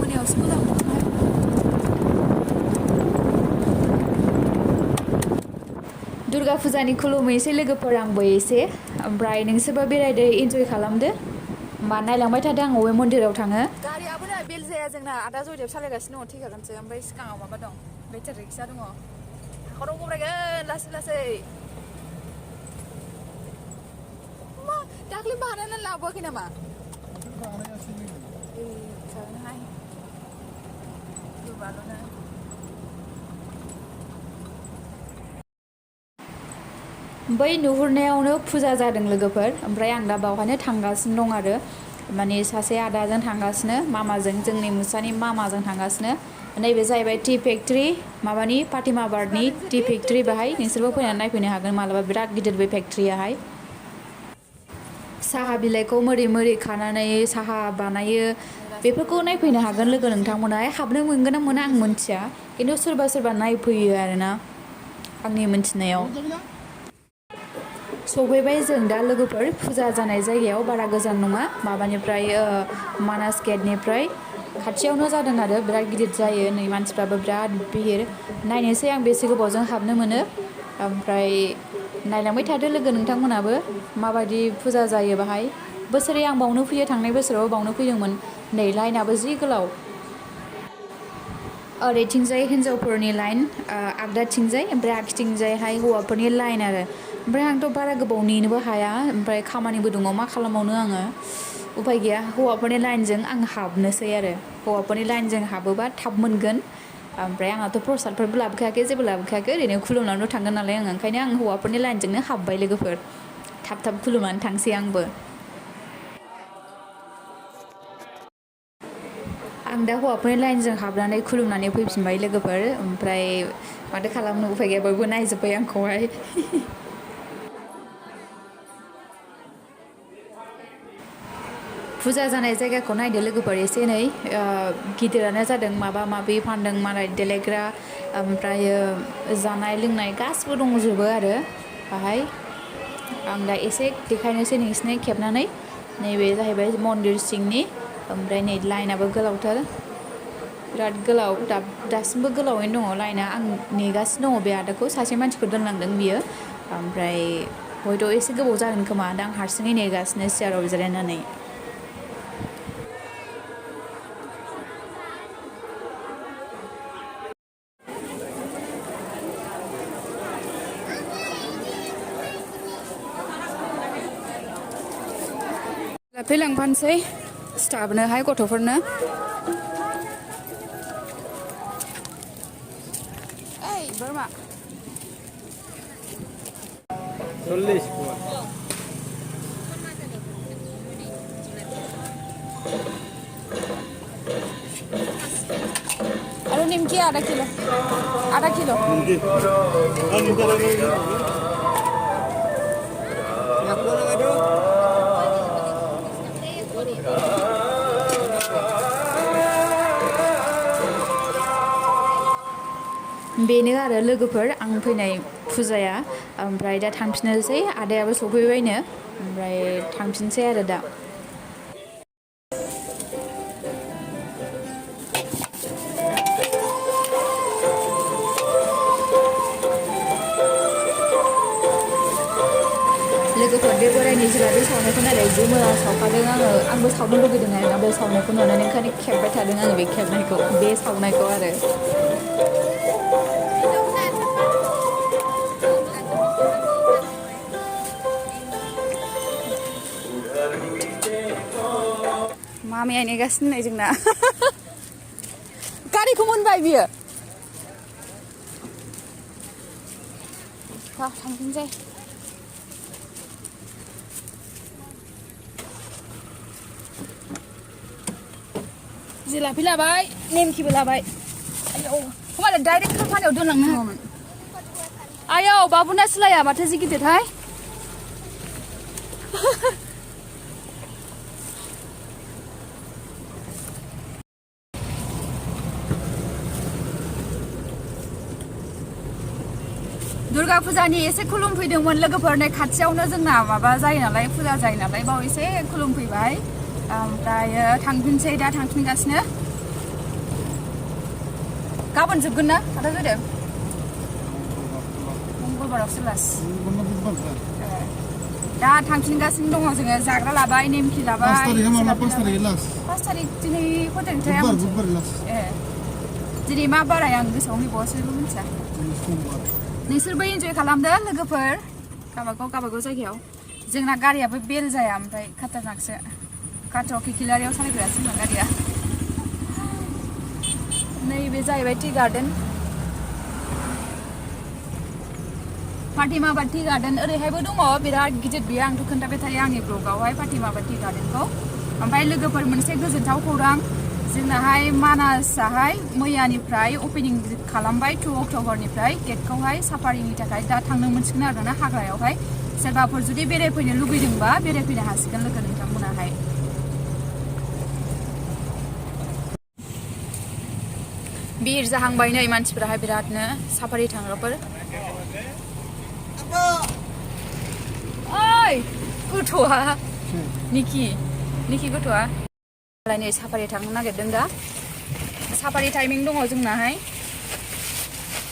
मोनायावसो मोजां मोनो दुर्गा फुजानि खुलुमहैसै लोगोफोर आंबो एसे ओमफ्राय नोंसोरबो बेरायदो इन्जय खालामदो होमबा नायलांबाय थादो आं अबे मन्दिराव थाङो गारियाबो ना बेल जाया जोंना आदा जयदेब सालायगासिनो दङ थैखागोनसो ओमफ्राय सिगाङाव माबा दं बेटारि रिक्सा दङ हाखराव गब्रायगोन लासै लासै मा दाख्लै बानायनानै लाबोआखै नामा जागोनहाय गोबाल'नो बै नुहुरनायावनो फुजा जादों लोगोफोर ओमफ्राय आं दा बावहायनो थांगासिनो दं आरो माने सासे आदाजों थांगासिनो मामाजों जोंनि मुसानि मामाजों थांगासिनो नैबे जाहैबाय टि फेक्ट्रि माबानि फातिमा बार्डनि टि फेक्ट्रि बाहाय नोंसोरबो फैनानै नायफैनो हागोन मालाबा बिराद गिदिर बे फेक्ट्रियाहाय साहा बिलाइखौ मोरै मोरै खानानै साहा बानायो बेफोरखौ नायफैनो हागोन लोगो नोंथांमोनहाय हाबनो मोनगोन ना मोना आं मिन्थिया खिन्थु सोरबा सोरबा नायफैयो आरोना आंनि मिन्थिनायाव सफैबाय जों दा लोगोफोर फुजा जानाय जायगायाव बारा गोजान नङा माबानिफ्राय मानास गेटनिफ्राय खाथियावनो जादों आरो बिराद गिदिर जायो नै मानसिफ्राबो बिराद बिहिर नायनोसै आं बेसे गोबावजों हाबनो मोनो ओमफ्राय नायलांबाय थादो लोगो नोंथांमोनाबो माबायदि फुजा जायो बाहाय बोसोरै आं बावनो फैयो थांनाय बोसोराव बावनो फैदोंमोन नै लाइनाबो जि गोलाव ओरैथिंजाय हिन्जावफोरनि लाइन आगदाथिंजाय ओमफ्राय आगसिथिंजायहाय हौवाफोरनि लाइन आरो ओमफ्राय आंथ' बारा गोबाव नेनोबो हाया ओमफ्राय खामानिबो दङ मा खालामबावनो आङो उफाय गैया हौवाफोरनि लाइनजों आं हाबनोसै आरो हौवाफोरनि लाइनजों हाबोबा थाब मोनगोन ओमफ्राय आंहाथ' प्रसादफोरबो लाबोखायाखै जेबो लाबोखायाखै ओरैनो खुलुमनानैल' थांगोन नालाय आङो ओंखायनो आं हौवाफोरनि लाइनजोंनो हाबबाय लोगोफोर थाब थाब खुलुमनानै थांसै आंबो आं दा हौवाफोरनि लाइनजों हाबनानै खुलुमनानै फैफिनबाय लोगोफोर ओमफ्राय माथो खालामनो उफाय गैया बयबो नायजोब्बाय आंखौहाय फुजा जानाय जायगाखौ नायदो लोगोफोर एसे एनै गिदिरानो जादों माबा माबि फानदों मालाय देलायग्रा ओमफ्रायो जानाय लोंनाय गासिबो दंजोबो आरो बाहाय आं दा एसे देखायनोसै नोंसिनो खेबनानै नैबे जाहैबाय मन्दिर सिंनि ओमफ्राय नै लाइनाबो गोलावथार बिराद गोलाव दासिमबो गोलावैनो दङ लाइना आं नेगासिनो दङ बे आदाखौ सासे मानसिखौ दोनलांदों बियो ओमफ्राय हयथ' एसे गोबाव जागोन खोमा दा आं हारसिङै नेगासिनो सियाराव जिरायनानै लांफानोसै स्टाफनोहाय गथ'फोरनो ओइ बोरमा 40 आरो निमकी आधा किलो बेनो आरो लोगोफोर आं फैनाय फुजाया ओमफ्राय दा थांफिननोसै आदायाबो सफैबायनो ओमफ्राय थांफिनसै आरो दा लोगोफोर बे बोरायनि जिलाबि सावनायखौ नायलाय जि मोजां सावखादों आंबो सावनो लुगैदों आरोना बे सावनायखौ नुनानै ओंखायनो खेबबाय थादों आङो बे सावनायखौ आरो मामिया नेगासिनो नै जोंना गारिखौ मोनबाय बियो थांफिनसै जिलापि लाबाय नेमखिबो लाबाय आयौ होमबालाय डाइरेक्ट खाम्फानियाव दोनलांनो हागौमोन आयौ बाबुना सिलाया माथो जि गिदिरहाय दुर्गा फुजानि एसे खुलुमफैदोंमोन लोगोफोरनि खाथियावनो जोंना माबा जायो नालाय फुजा जायो नालाय बाव एसे खुलुमफैबाय ओमफ्राय थांफिनसै दा थांफिनगासिनो गाबोन जोबगोन ना आदा जादों मंगलबारावसो लास दा थांफिनगासिनो दङ जोङो जाग्रा लाबाय नेमखि लाबाय 5 तारिख दिनै खयथानिफ्राय दिनै मा बाराय आं गोसोआव गैबावासैबो मिथिया नोंसोरबो इन्जय खालामदो लोगोफोर गाबागाव जायगायाव जोंना गारियाबो बेल जाया ओमफ्राय खाटारनाकसो काटक किकिलारियाव सालायग्रासो जोंना गारिया नैबे जाहैबाय टि गार्डेन फातिमाबाद टि गार्डेन ओरैहायबो दङ बिराद गिदिर बियो आंथ' खोन्थाबाय थायो आंनि ब्लगावहाय फातिमाबाद टि गार्डेनखौ ओमफ्राय लोगोफोर मोनसे गोजोनथाव खौरां जोंनाहाय मानासाहाय मैयानिफ्राय अपेनिं खालामबाय 2 अक्ट'बरनिफ्राय गेटखौहाय साफारिनि थाखाय दा थांनो मोनसिगोन आरोना हाग्रायावहाय सोरबाफोर जुदि बेरायफैनो लुगैदोंबा बेरायफैनो हासिगोन लोगो नोंथांमोनाहाय बिर जाहांबाय नै मानसिफोराहाय बिरादनो साफारि थांग्राफोर ओइ गथ'आ निकि गथ'आ नै साफारि थांनो नागिरदों दा साफारि टाइमिं दङ जोंनाहाय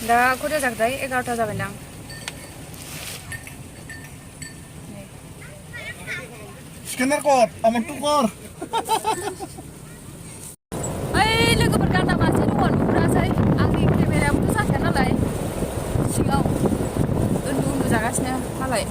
दा खयथा जाखोथाय 11ता जाबायदां स्केनार कड आमार टु कर ओइ लोगोफोर गान्दा मासे दङ नुहरासै आंनि केमेरायाबोथ' जाखाया नालाय सिङाव उन्दु जागासिनो मालाय